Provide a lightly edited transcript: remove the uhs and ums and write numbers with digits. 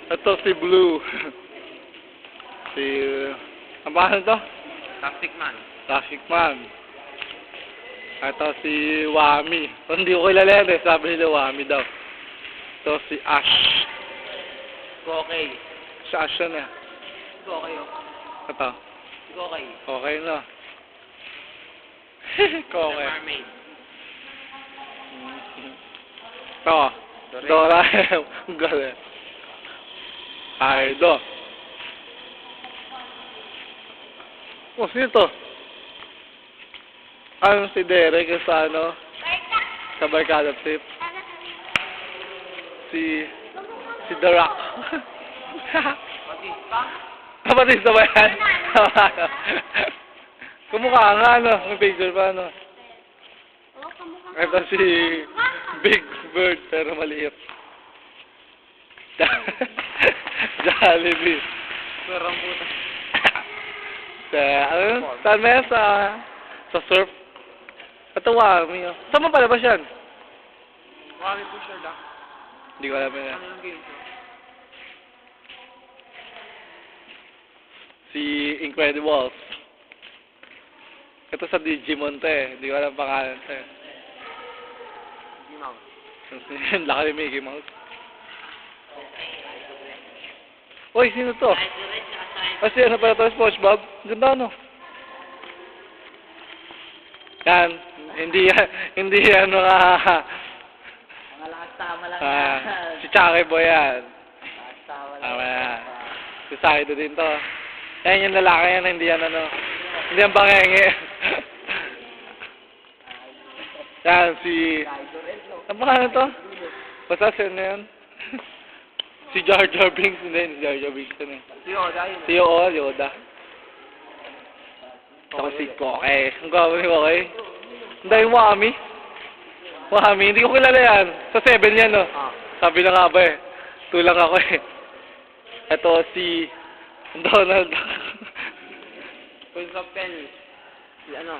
Ito si Blue. Si... Ang pangalan to? Toxic man. Toxic Man. Ito si Wami. Hindi ko kilala yan eh. Sabi nila Wami daw. Ito si Ash. Okay. Si Ash yan eh. Okay, oh. Ito. Okay. Okay na. The Okay. mermaid. Ito. Doraemon. Ang galing. Ay, do. Oh, sino to? Ano si Derek sa ano? Sa Barkada Trip? Si The Rock. Batista? Kapatid ba yan? Kumukha nga, ano? May picture pa, ano? Ito si Big Bird, pero maliit. Jollibee. Pero ang puta. Ano yun? Saan ba yan? Sa surf? Ito, Wami. Oh. Saan mo palabas yan? Marami po sure da. Hindi ko alam yan. Ano yung game show? Si Incredibles. Ito sa Digimon to eh. Hindi ko alam pangalan to eh. Mickey Mouse. Ang laki ni Mickey Mouse. Uy, sino to? Kasi ano pala to, SpongeBob? Ganda ano? Yan. Hindi ano ka. Mga lakas tama lang Si Chucky Boy yan. Lakas tama lang. Tama yan. Si Sakido din to. Yan yung lalaki yan, hindi yan ano. Hindi yan pangenge. Yan, si... Ano pangalan to? Basta sino yan? Si Jar Jar Binks, hindi, si Jar Jar Binks yun eh. Si Yoda yun. Si Yoda. Ako si Koke. Ang gawin ni Koke. Hindi yung Wami. Wami, hindi ko kilala yan. Sa 7 yan, no? Ah. Sabi na nga ba eh. Tulang ako eh. Ito si Donald. Prince of Tennis. Si ano?